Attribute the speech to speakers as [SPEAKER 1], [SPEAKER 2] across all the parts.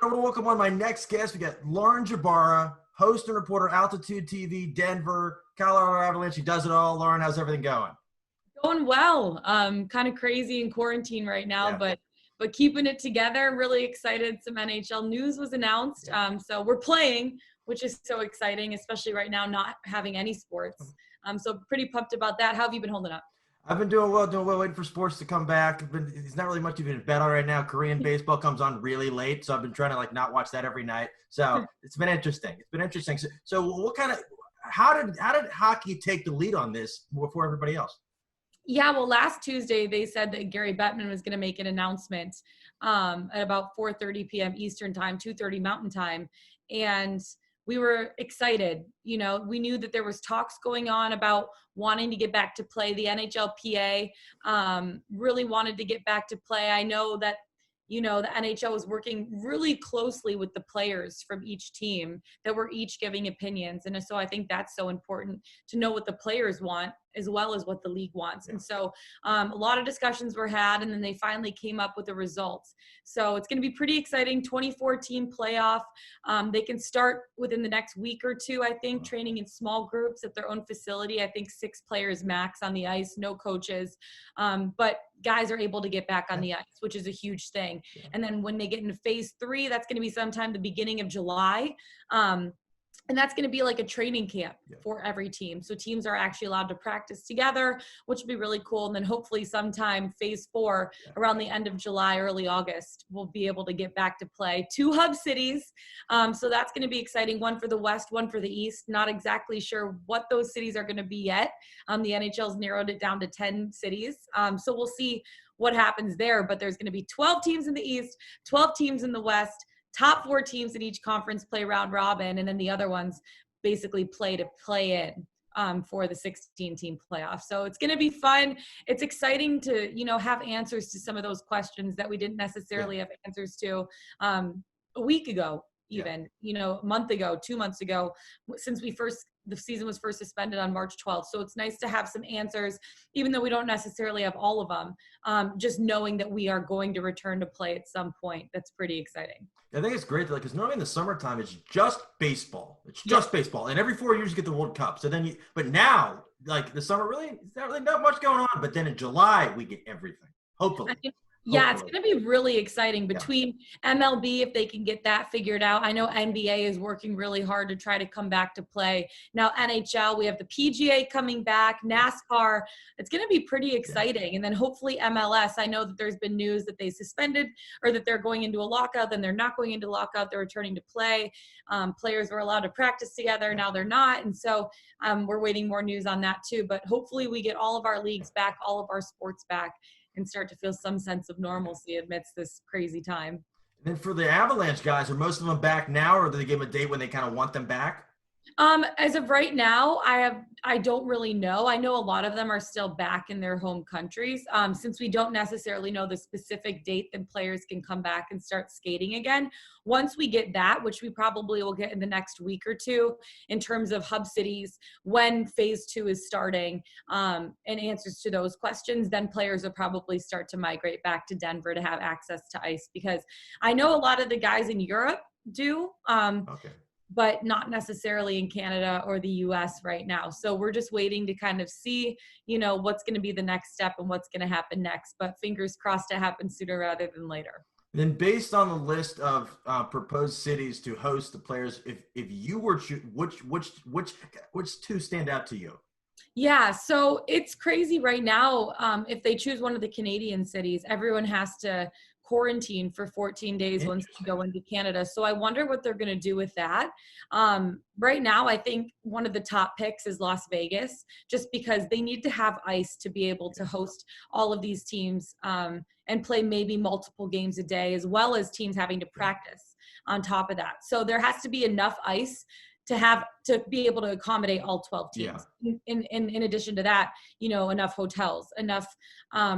[SPEAKER 1] I want to welcome one of my next guests. We got Lauren Jbara, host and reporter, Altitude TV, Denver, Colorado Avalanche. She does it all. Lauren, how's everything going?
[SPEAKER 2] Going well. Kind of crazy in quarantine right now,
[SPEAKER 1] Yeah.
[SPEAKER 2] but keeping it together. Really excited. Some NHL news was announced. So we're playing, which is so exciting, especially right now, not having any sports. So pretty pumped about that. How have you been holding up?
[SPEAKER 1] I've been doing well, waiting for sports to come back. It's not really much even bet on right now. Korean baseball comes on really late, so I've been trying to not watch that every night. So it's been interesting. So what kind of, how did hockey take the lead on this before everybody else?
[SPEAKER 2] Yeah, well, last Tuesday, they said that Gary Bettman was going to make an announcement at about 4:30 p.m. Eastern time, 2:30 Mountain time. And we were excited. You know, we knew that there was talks going on about wanting to get back to play. The NHLPA really wanted to get back to play. I know that, the NHL was working really closely with the players from each team that were each giving opinions. And so I think that's so important to know what the players want as well as what the league wants. And so a lot of discussions were had, and then they finally came up with the results. So it's going to be pretty exciting. 24-team playoff. They can start within the next week or two, I think, training in small groups at their own facility. I think 6 players max on the ice, no coaches. But guys are able to get back on the ice, which is a huge thing. And then when they get into phase 3, that's going to be sometime the beginning of July. And that's going to be like a training camp for every team. So teams are actually allowed to practice together, which will be really cool. And then hopefully sometime phase 4 around the end of July, early August, we'll be able to get back to play 2 hub cities. So that's going to be exciting. One for the West, one for the East. Not exactly sure what those cities are going to be yet. The NHL's narrowed it down to 10 cities. So we'll see what happens there. But there's going to be 12 teams in the East, 12 teams in the West. Top 4 teams in each conference play round robin, and then the other ones basically play to play in for the 16-team playoff. So it's going to be fun. It's exciting to, have answers to some of those questions that we didn't necessarily have answers to a week ago, even, a month ago, 2 months ago, since the season was first suspended on March 12th. So it's nice to have some answers, even though we don't necessarily have all of them, just knowing that we are going to return to play at some point. That's pretty exciting.
[SPEAKER 1] I think it's great, because normally in the summertime, it's just baseball. It's just baseball. And every 4 years you get the World Cup. So then but now, the summer, not much going on. But then in July, we get everything. Hopefully.
[SPEAKER 2] Yeah, it's going to be really exciting between MLB, if they can get that figured out. I know NBA is working really hard to try to come back to play. Now, NHL, we have the PGA coming back, NASCAR. It's going to be pretty exciting. And then hopefully MLS. I know that there's been news that they suspended or that they're going into a lockout. Then they're not going into lockout. They're returning to play. Players were allowed to practice together. Now they're not. And so we're waiting more news on that too. But hopefully we get all of our leagues back, all of our sports back, and start to feel some sense of normalcy amidst this crazy time.
[SPEAKER 1] And then for the Avalanche guys, are most of them back now, or do they give them a date when they kind of want them back?
[SPEAKER 2] As of right now, I don't really know. I know a lot of them are still back in their home countries. Since we don't necessarily know the specific date that players can come back and start skating again. Once we get that, which we probably will get in the next week or two, in terms of hub cities, when phase 2 is starting, and answers to those questions, then players will probably start to migrate back to Denver to have access to ice, because I know a lot of the guys in Europe do. But not necessarily in Canada or the US right now. So we're just waiting to kind of see, what's going to be the next step and what's going to happen next. But fingers crossed it happens sooner rather than later.
[SPEAKER 1] And then based on the list of proposed cities to host the players, if you were to, which 2 stand out to you?
[SPEAKER 2] Yeah, so it's crazy right now. If they choose one of the Canadian cities, everyone has to quarantine for 14 days once you go into Canada. So I wonder what they're going to do with that. Right now, I think one of the top picks is Las Vegas, just because they need to have ice to be able to host all of these teams and play maybe multiple games a day, as well as teams having to practice on top of that. So there has to be enough ice to be able to accommodate all 12 teams. In addition to that, enough hotels, enough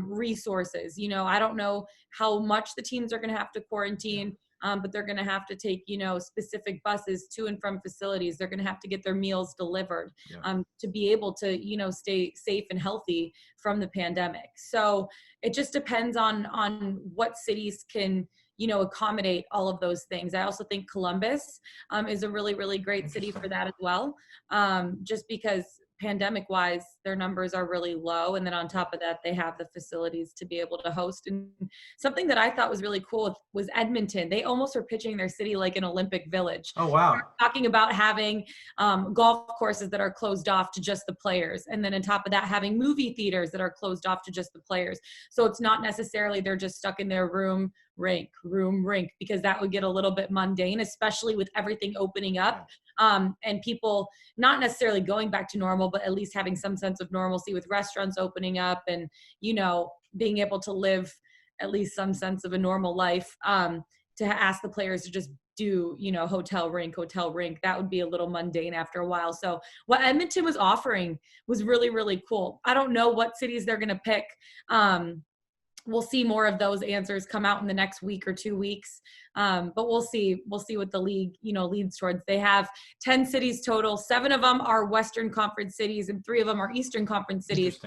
[SPEAKER 2] resources. I don't know how much the teams are going to have to quarantine, but they're going to have to take, specific buses to and from facilities. They're going to have to get their meals delivered to be able to, stay safe and healthy from the pandemic. So it just depends on what cities can, accommodate all of those things. I also think Columbus is a really, really great city for that as well, just because pandemic wise their numbers are really low, and then on top of that they have the facilities to be able to host. And something that I thought was really cool was Edmonton. They almost were pitching their city like an Olympic village.
[SPEAKER 1] Oh wow.
[SPEAKER 2] Talking about having golf courses that are closed off to just the players, and then on top of that having movie theaters that are closed off to just the players. So it's not necessarily they're just stuck in their room rink, because that would get a little bit mundane, especially with everything opening up, and people not necessarily going back to normal, but at least having some sense of normalcy with restaurants opening up and, being able to live at least some sense of a normal life. To ask the players to just do, hotel rink, that would be a little mundane after a while. So what Edmonton was offering was really, really cool. I don't know what cities they're going to pick. We'll see more of those answers come out in the next week or 2 weeks. But we'll see what the league, leads towards. They have 10 cities total. 7 of them are Western Conference cities and 3 of them are Eastern Conference cities.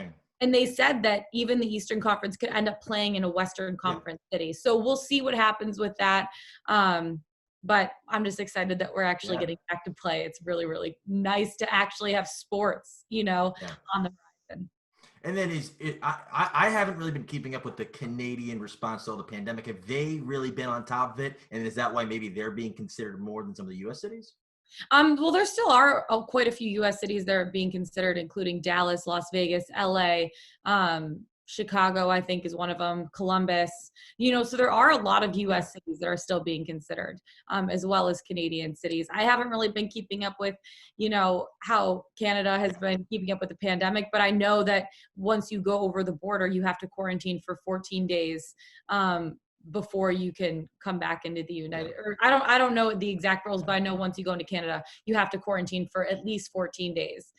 [SPEAKER 2] And they said that even the Eastern Conference could end up playing in a Western Conference city. So we'll see what happens with that. But I'm just excited that we're actually getting back to play. It's really, really nice to actually have sports, on the horizon.
[SPEAKER 1] And then I haven't really been keeping up with the Canadian response to all the pandemic. Have they really been on top of it? And is that why maybe they're being considered more than some of the U.S. cities?
[SPEAKER 2] Well, there still are quite a few U.S. cities that are being considered, including Dallas, Las Vegas, L.A., Chicago, I think is one of them, Columbus, so there are a lot of U.S. cities that are still being considered, as well as Canadian cities. I haven't really been keeping up with, how Canada has been keeping up with the pandemic, but I know that once you go over the border, you have to quarantine for 14 days, before you can come back into the United, or I don't know the exact rules, but I know once you go into Canada, you have to quarantine for at least 14 days,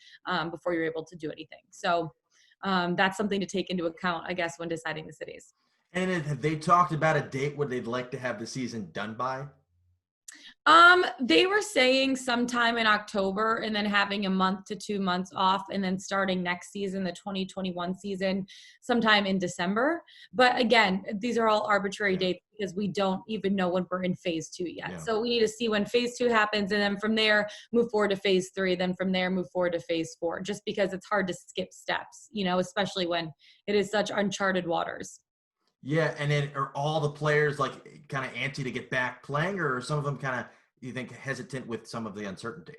[SPEAKER 2] before you're able to do anything. So, that's something to take into account, I guess, when deciding the cities.
[SPEAKER 1] And have they talked about a date where they'd like to have the season done by?
[SPEAKER 2] They were saying sometime in October, and then having a month to 2 months off, and then starting next season, the 2021 season, sometime in December. But again, these are all arbitrary dates because we don't even know when we're in phase 2 yet. Yeah. So we need to see when phase 2 happens, and then from there move forward to phase 3, then from there move forward to phase 4, just because it's hard to skip steps, especially when it is such uncharted waters.
[SPEAKER 1] Yeah, and then are all the players like kind of antsy to get back playing, or are some of them kind of, you think, hesitant with some of the uncertainty?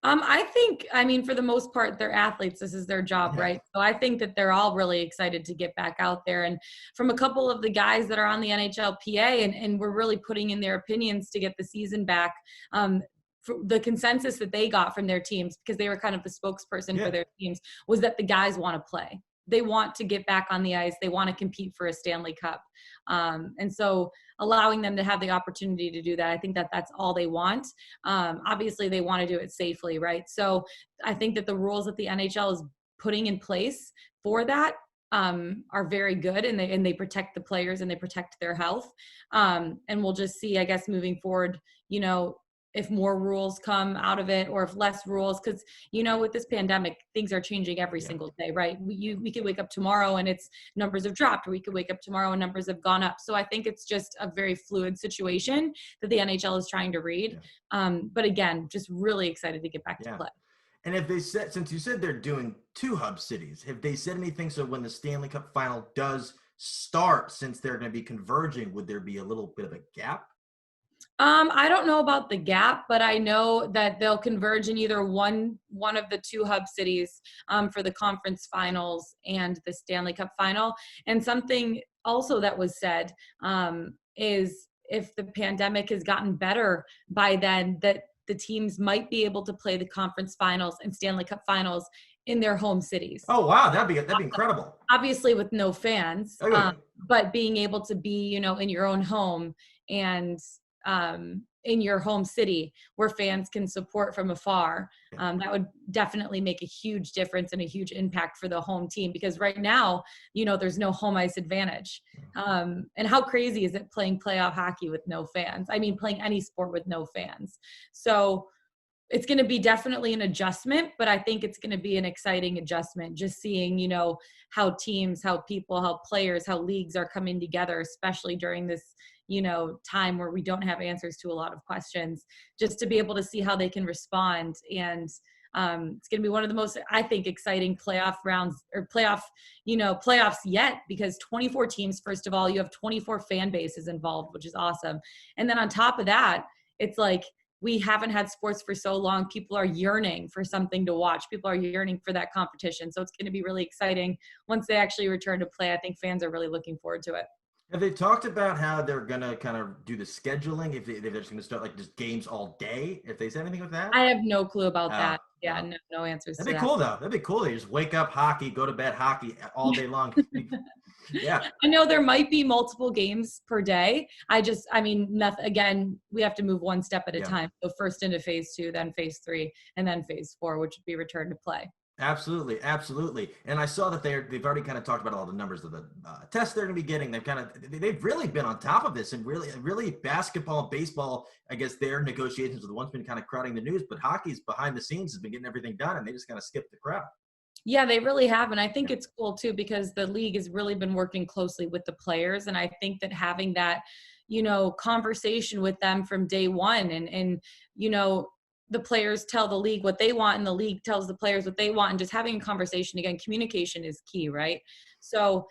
[SPEAKER 2] I think, for the most part, they're athletes. This is their job, right? So I think that they're all really excited to get back out there. And from a couple of the guys that are on the NHLPA and we're really putting in their opinions to get the season back, the consensus that they got from their teams, because they were kind of the spokesperson for their teams, was that the guys want to play. They want to get back on the ice. They want to compete for a Stanley Cup. And so allowing them to have the opportunity to do that, I think that that's all they want. Obviously, they want to do it safely, right? So I think that the rules that the NHL is putting in place for that are very good, and they protect the players and they protect their health. And we'll just see, I guess, moving forward, if more rules come out of it or if less rules, because with this pandemic things are changing every single day, right? We could wake up tomorrow and its numbers have dropped, or we could wake up tomorrow and numbers have gone up. So I think it's just a very fluid situation that the NHL is trying to read. But again, just really excited to get back to play.
[SPEAKER 1] And have they said, since you said they're doing 2 hub cities, have they said anything so when the Stanley Cup final does start, since they're going to be converging, would there be a little bit of a gap?
[SPEAKER 2] I don't know about the gap, but I know that they'll converge in either one of the 2 hub cities for the conference finals and the Stanley Cup final. And something also that was said is if the pandemic has gotten better by then, that the teams might be able to play the conference finals and Stanley Cup finals in their home cities.
[SPEAKER 1] Oh, wow. That'd be incredible.
[SPEAKER 2] Obviously with no fans, but being able to be, in your own home and in your home city where fans can support from afar. That would definitely make a huge difference and a huge impact for the home team, because right now, there's no home ice advantage. And how crazy is it playing playoff hockey with no fans? Playing any sport with no fans. So it's going to be definitely an adjustment, but I think it's going to be an exciting adjustment, just seeing, how teams, how people, how players, how leagues are coming together, especially during this, time where we don't have answers to a lot of questions, just to be able to see how they can respond. And it's going to be one of the most, I think, exciting playoff rounds or playoffs yet, because 24 teams, first of all, you have 24 fan bases involved, which is awesome. And then on top of that, it's like, we haven't had sports for so long. People are yearning for something to watch. People are yearning for that competition. So it's going to be really exciting once they actually return to play. I think fans are really looking forward to it.
[SPEAKER 1] Have they talked about how they're going to kind of do the scheduling? If they're just going to start like just games all day? If they said anything with that?
[SPEAKER 2] I have no clue about that. Yeah,
[SPEAKER 1] no.
[SPEAKER 2] No answers to that.
[SPEAKER 1] That'd be cool, though. That'd be cool. They just wake up hockey, go to bed hockey all day long. Yeah.
[SPEAKER 2] I know there might be multiple games per day. Nothing, again, we have to move one step at a time. So first into phase 2, then phase 3, and then phase 4, which would be return to play.
[SPEAKER 1] Absolutely, absolutely. And I saw that they've already kind of talked about all the numbers of the tests they're going to be getting. They've really been on top of this, and really basketball and baseball, I guess their negotiations are the ones been kind of crowding the news, but hockey's behind the scenes has been getting everything done, and they just kind of skipped the crowd.
[SPEAKER 2] Yeah, they really have. And I think it's cool too, because the league has really been working closely with the players. And I think that having that, conversation with them from day one, and the players tell the league what they want and the league tells the players what they want, and just having a conversation, again, communication is key, right? So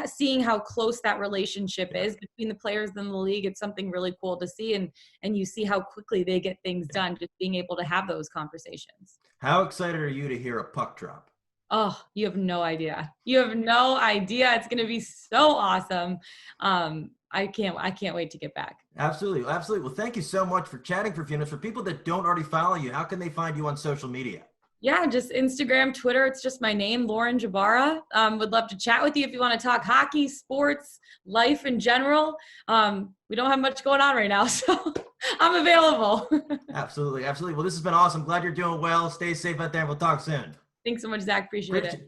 [SPEAKER 2] seeing how close that relationship is between the players and the league, it's something really cool to see. And you see how quickly they get things done, just being able to have those conversations.
[SPEAKER 1] How excited are you to hear a puck drop?
[SPEAKER 2] Oh, you have no idea. You have no idea. It's going to be so awesome. I can't wait to get back.
[SPEAKER 1] Absolutely. Absolutely. Well, thank you so much for chatting for a few minutes. For people that don't already follow you, how can they find you on social media?
[SPEAKER 2] Yeah, just Instagram, Twitter. It's just my name, Lauren Jbara. Would love to chat with you if you want to talk hockey, sports, life in general. We don't have much going on right now, so I'm available.
[SPEAKER 1] Absolutely. Absolutely. Well, this has been awesome. Glad you're doing well. Stay safe out there. We'll talk soon.
[SPEAKER 2] Thanks so much, Zach. Appreciate it.
[SPEAKER 1] Appreciate it.